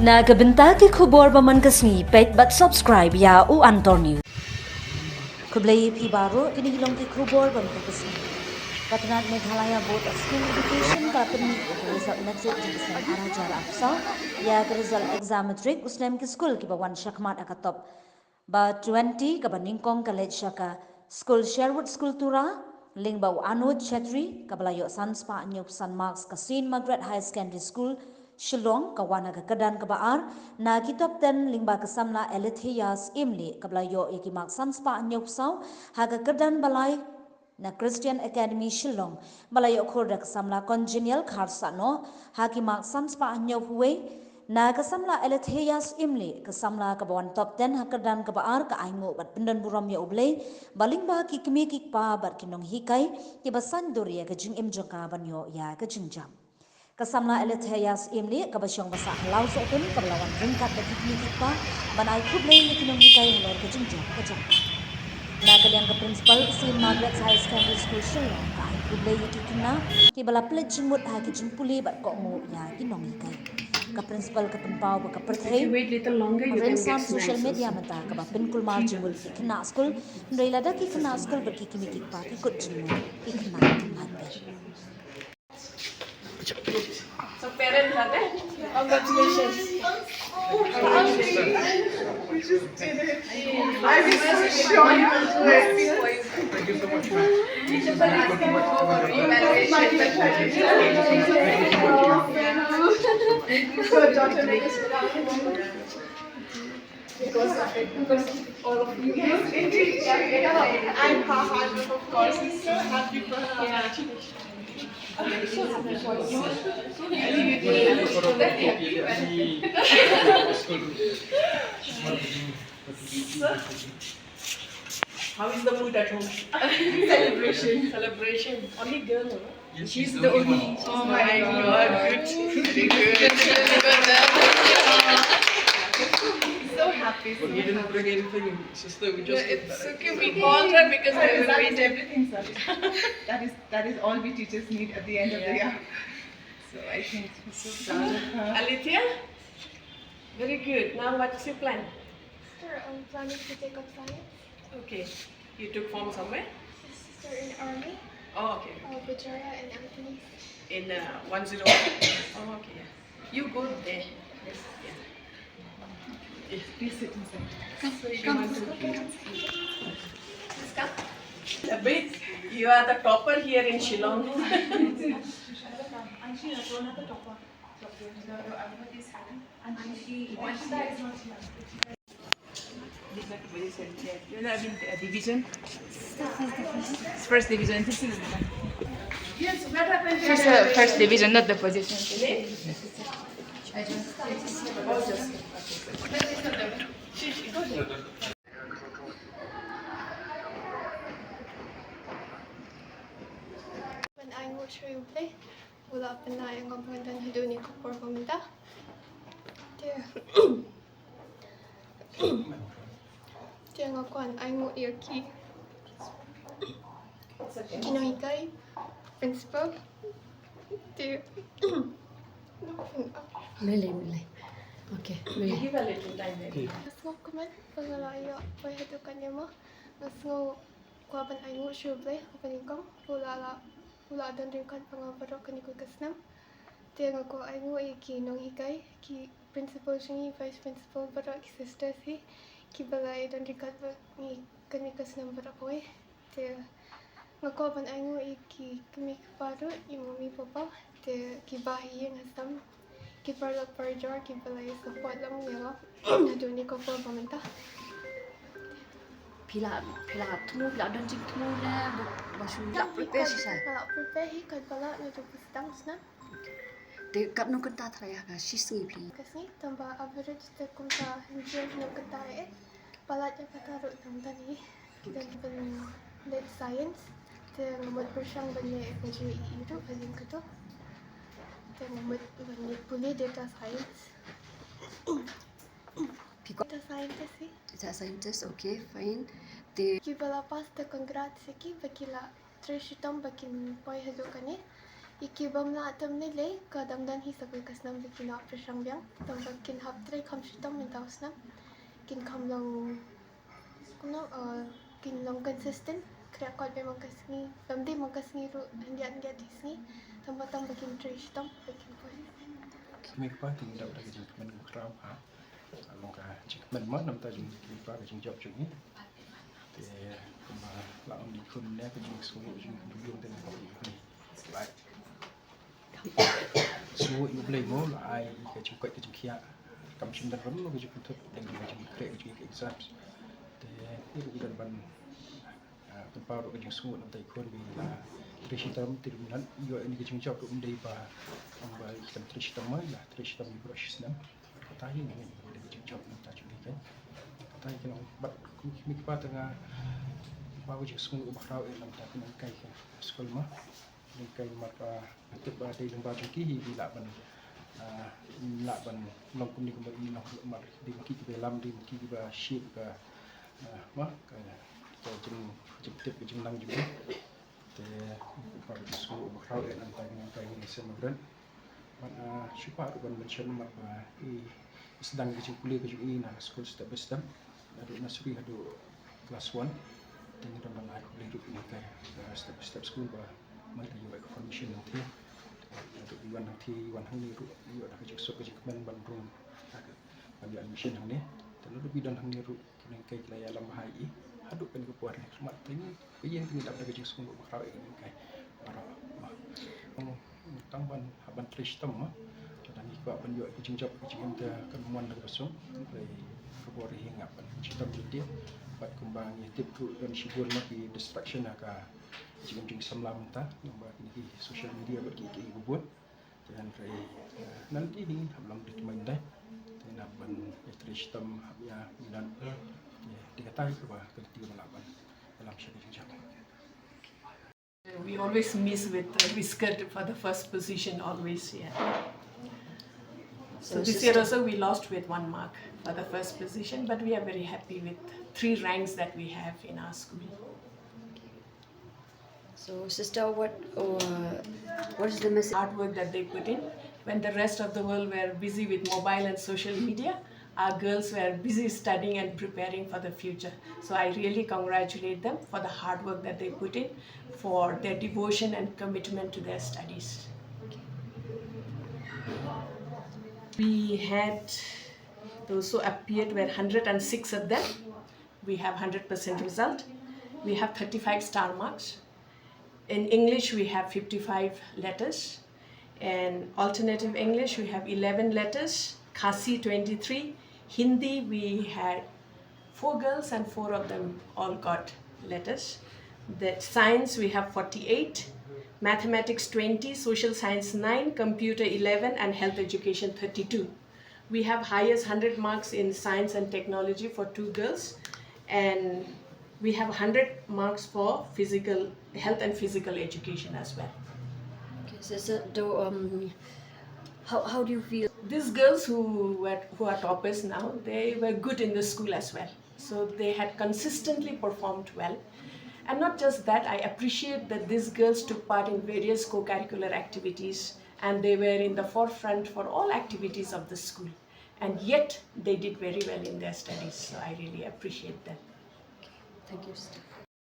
Nagabenta ki khubor baman kasni pet but subscribe ya u antor news. Kublai phi baro kini hilong ki khubor bam kasni. Patnat Meghalaya Board of School Education ka perni result metric di Islam arah jara afsal ya ke result exam metric usnem ki school ki bawan syakmat akatop ba 20 ka baningkong college syaka school Sherwood School Tura ling ba Anud Chetri ka balayo Sanspa Anyop San Marks ka St Margaret High Secondary School Shillong kawana ka kadan ka baar na kitop 10 lingba ka Samla Aleytheia Syiemlieh ka balayo ikimak Sanspa Anyop Saw ha ka kadan balay na Christian Academy Shillong balayo khorda ka Samla Congenial Kharsano hakimak Sanspa Anyop Huwei na ka Samla Aleytheia Syiemlieh ka Samla ka bawan top 10 ha kadan ka baar ka aingo bat pendan buram ya ublay balingba ki kimi ki pa bat kinong hikai ki basan dori ka jing im joka banyo ya ka jingjam Kasamla Aleytheia Syiemlieh kabasyong basa halau sa utun kabalawan ringkat bagi pa banay kublay ni kinong hikay halor ka jingjam ka jangka. Na kaliang ka principal St Margaret High Secondary School Shillong ka ay kublay ni kikina kibala pledge mut ha ki jimpuli bat ko mo ya kinong hikay. Ka principal ka penpaw ba ka perthei rin sam social media mata ka ba pinkul mar jingul ki kina school ndai lada ki kina school berki kimi pa ki kut jinmu ki kina hande. So parents are there. Congratulations. We just did it. I was sure you would do it. Thank you so much, ma'am. Your daughter makes because all of you. Yes, indeed. And her hard work, of course, is so happy for her. Congratulations. I'm so happy for you. How is the mood at home? Celebration. Only girl, no? Yes, She's the only. Oh my God. Good. Very good. So happy. But we didn't bring anything, sister. We just. It's okay. We called her because we will wait everything, sir. That is all we teachers need at the end of the year. So I think we're so proud of her. Aleytheia? Very good. Now what's your plan? Sister, I'm planning to take up science. Okay. You took form somewhere? Sister in army, Oh, okay. Victoria and Anthony. In 101? Oh, okay. Yeah. You go there. Yes. Yeah. Please sit inside. So you want to Just come. A bit. You are the topper here in Shillong. You have been a division. First division. Yes, what happened? She's a first division, not the position. When I watch you play, wala pa na yung kapuntan na doon ko performanta. Tiyan nga kuan, ay mo irki. Kinohikay, principal. Tiyan. Mulai. Okay. Give a little time there. Mas ngo kuman, pagalayo, pahihadukan niya mo. Mas ngo, kuwapan ay mo siya play, kapaningkong, wala doon rin kan pangabaro kanikul kasnam. Tiyan nga ko ay mo nong hikay, ki principal siya vice principal baro, ki sister si, ki balay doon rin kan kanikas nam baro ko eh. Tiyan nga kuwapan ay mo ki kami kaparo, yung mami papa, tiyan ki bahiyan hasam. Keeper la perjor, keeper la support lang niya. Naduni ko po paminta. Pila temu pila dan jing temu na basu la prepare si sai. Kalau prepare kan pala na tu pustang sna. De kap no kenta traya ka sisui pli. Kasi tambah average te kumta hinjir no katae. Pala ja kataru tam tani. Kita ben late science. Te ngamot bersang banye FJ itu paling ketu. Te ngamot banye puli data science. Data scientist sih. Data scientist, okay, fine. De Kibala pas te congrats ki bakila Trishitam bakin boy hazo kani Ikibam la tam nilai kadang dan hi sakui kasnam bikin operation biang tambah kin hap tray kam shitam mintaus nam kin kam long kuno kin long consistent kaya kol be mangkasni pamdi mangkasni ru handiat hisni tambah kin tray shitam bikin koi Mình qua thì đậu là cái mình rau hả lòng cả chỉ mình mất năm ta dùng mình qua cái job chuyện ấy thì mà làm đi khôn nè cái số lượng dùng tên là gì lại số lượng lấy mẫu là ai cái chung quậy cái chung kia cầm chung đặt rắm cái chung thuật để cái chung kệ cái chung EKsam thì cái cũng gần bằng tụi bao cái chung số lượng tay khôn vì là Trishtam Tirunan, you are in the job of Deva, and by Trishtam, Trishtam brushes them. But I know the job of touch again. But I can but make part of a power smooth of how I'm talking about Kai Skolma, the Kai Mapa, the Badi and Bajaki, he Laban, long communicable, the Kikiba Lam, the Kikiba sheep, Mark, Jim Langi. Thì vào cái số khảo để làm tài năng tài năng xem một lần, bạn chụp ảnh còn mình xem mà sedang cái kuliah cái ini na school step by step, ada nursery ada class 1, dan dalam hal kuliah itu ini kayak step by step school bah, mana juga information nanti, ada iwan nanti iwan hang ni ru, iwan ada kerja sok kerja kemen bandung, ada admission hang ni, dan lalu bidan hang ni ru, kena kayak kelaya alam bahai. Haduk kan ke puan smart ini yang tinggal dapat kerja sungguh berkau ini kai para tang ban trish tam dan ikut ban yo kerja job kerja kita kemuan dak besong kai keluar hingga ban cerita jadi buat kembang tip tu dan sibul maki distraction aka kerja Samla mentah nombor ini social media bagi kita buat dan kai nanti ini hablam ditmain dah dan ban trish tam habia dan diketahui bahwa ketika melakukan dalam syarikat. We always miss with Whiskered for the first position, always, yeah. So this year also we lost with 1 mark for the first position, but we are very happy with 3 ranks that we have in our school. So sister, what is the message? Hard work that they put in. When the rest of the world were busy with mobile and social media, our girls were busy studying and preparing for the future. So I really congratulate them for the hard work that they put in, for their devotion and commitment to their studies. We had those who appeared were 106 of them. We have 100% result. We have 35 star marks. In English we have 55 letters. And alternative English we have 11 letters. Khasi 23. Hindi we had 4 girls and 4 of them all got letters. That science we have 48, mathematics 20, social science 9, computer 11 and health education 32. We have highest 100 marks in science and technology for 2 girls, and we have 100 marks for physical health and physical education as well. Okay, so how do you feel? These girls who are toppers now, they were good in the school as well. So they had consistently performed well. And not just that, I appreciate that these girls took part in various co-curricular activities and they were in the forefront for all activities of the school. And yet they did very well in their studies. So I really appreciate them. Thank you, sister.